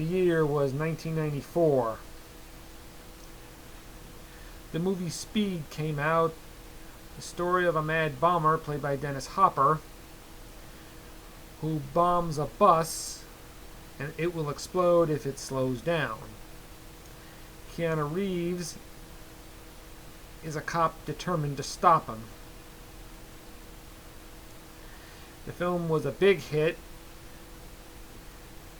The year was 1994. The movie Speed came out. The story of a mad bomber, played by Dennis Hopper, who bombs a bus and it will explode if it slows down. Keanu Reeves is a cop determined to stop him. The film was a big hit,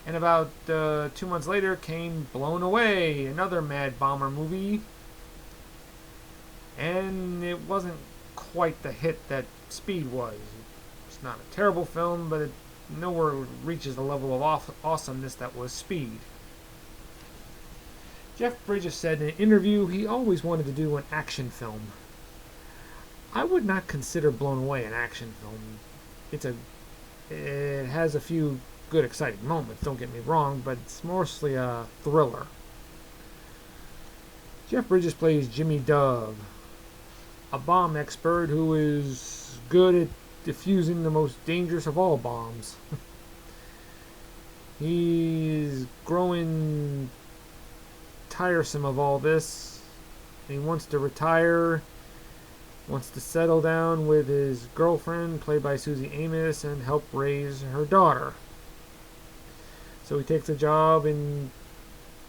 and about 2 months later came Blown Away, another mad bomber movie, and it wasn't quite the hit that Speed was. It's not a terrible film, but it nowhere reaches the level of awesomeness that was Speed. Jeff Bridges said in an interview he always wanted to do an action film. I would not consider Blown Away an action film. It has a few good, exciting moments, don't get me wrong, but it's mostly a thriller. Jeff Bridges plays Jimmy Dove, a bomb expert who is good at defusing the most dangerous of all bombs. He's growing tiresome of all this. He wants to retire, wants to settle down with his girlfriend, played by Susie Amos, and help raise her daughter. So he takes a job in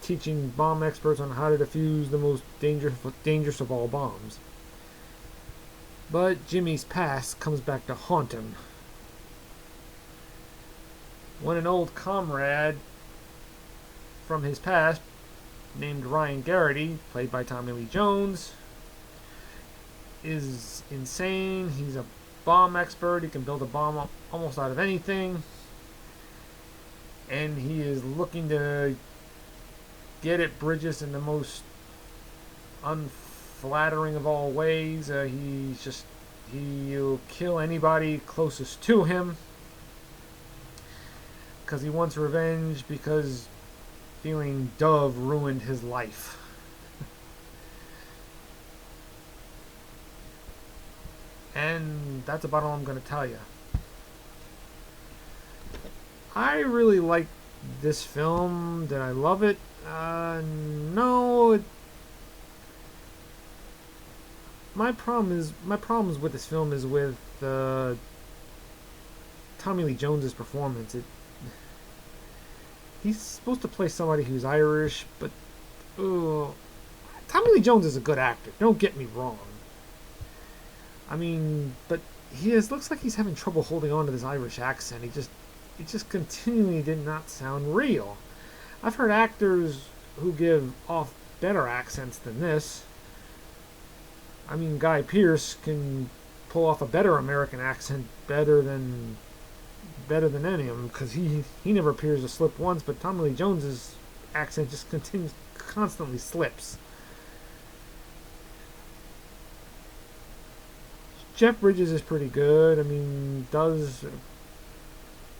teaching bomb experts on how to defuse the most dangerous of all bombs. But Jimmy's past comes back to haunt him. When an old comrade from his past, named Ryan Garrity, played by Tommy Lee Jones, is insane. He's a bomb expert. He can build a bomb almost out of anything. And he is looking to get at Bridges in the most unflattering of all ways. He'll kill anybody closest to him because he wants revenge, because feeling Dove ruined his life. And that's about all I'm going to tell you. I really like this film. Did I love it? No. My problems with this film is with Tommy Lee Jones's performance. He's supposed to play somebody who's Irish, but Tommy Lee Jones is a good actor. Don't get me wrong. I mean, but looks like he's having trouble holding on to this Irish accent. It just continually did not sound real. I've heard actors who give off better accents than this. I mean, Guy Pearce can pull off a better American accent better than any of them, because he never appears to slip once, but Tommy Lee Jones's accent just constantly slips. Jeff Bridges is pretty good. I mean, does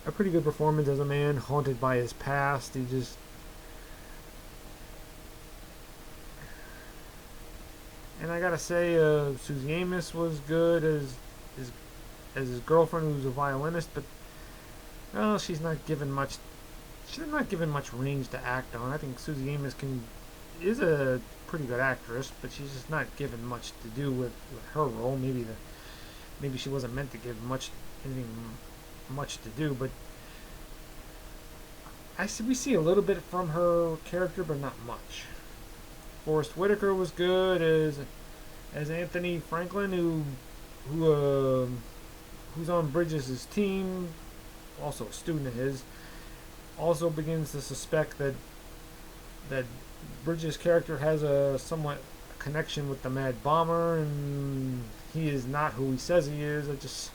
a pretty good performance as a man haunted by his past. And I gotta say, Susie Amos was good as his girlfriend, who's a violinist, but she's not given much range to act on. I think Susie Amos is a pretty good actress, but she's just not given much to do with her role. Maybe she wasn't meant to give anything much to do, but we see a little bit from her character, but not much. Forrest Whitaker was good as Anthony Franklin, who's on Bridges' team, also a student of his, also begins to suspect that Bridges' character has a somewhat connection with the Mad Bomber, and he is not who he says he is. I just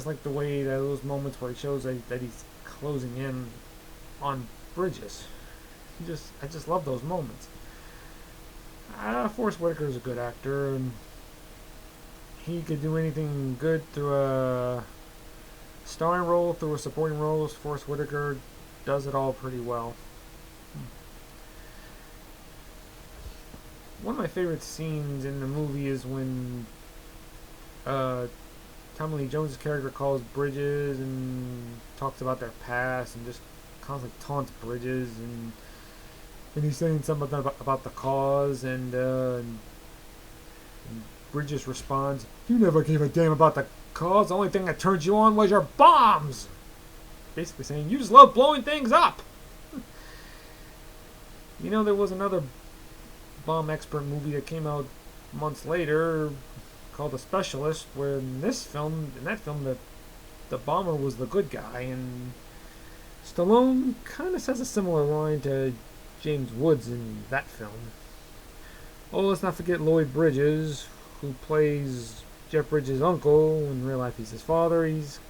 like the way that those moments where he shows that he's closing in on Bridges. I just love those moments. Forrest Whitaker is a good actor, and he could do anything good through a starring role, through a supporting role. Forrest Whitaker does it all pretty well. One of my favorite scenes in the movie is when Tommy Lee Jones' character calls Bridges and talks about their past and just constantly taunts Bridges, and he's saying something about the cause, and Bridges responds, "You never gave a damn about the cause. The only thing that turned you on was your bombs." Basically saying, you just love blowing things up. You know, there was another bomb expert movie that came out months later called The Specialist, where in that film, the bomber was the good guy, and Stallone kind of says a similar line to James Woods in that film. Oh, let's not forget Lloyd Bridges, who plays Jeff Bridges' uncle. In real life, he's his father. He's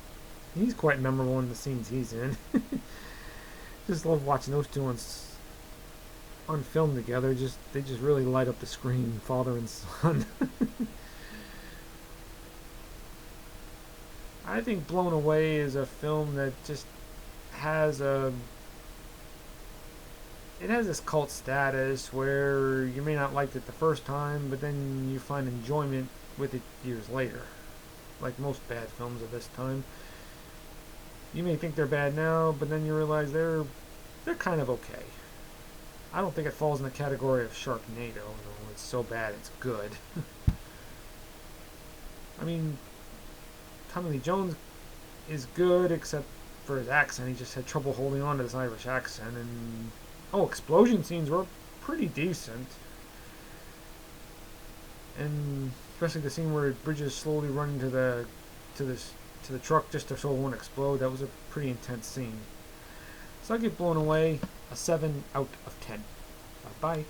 quite memorable in the scenes he's in. Just love watching those two on film together. They just really light up the screen, father and son. I think Blown Away is a film that just has it has this cult status where you may not like it the first time, but then you find enjoyment with it years later. Like most bad films of this time. You may think they're bad now, but then you realize they're kind of okay. I don't think it falls in the category of Sharknado. No, it's so bad it's good. I mean, Tommy Lee Jones is good, except for his accent. He just had trouble holding on to this Irish accent. And explosion scenes were pretty decent, and especially the scene where Bridges slowly running to the truck just so it won't explode. That was a pretty intense scene. So I get Blown Away a 7 out of 10. Bye bye.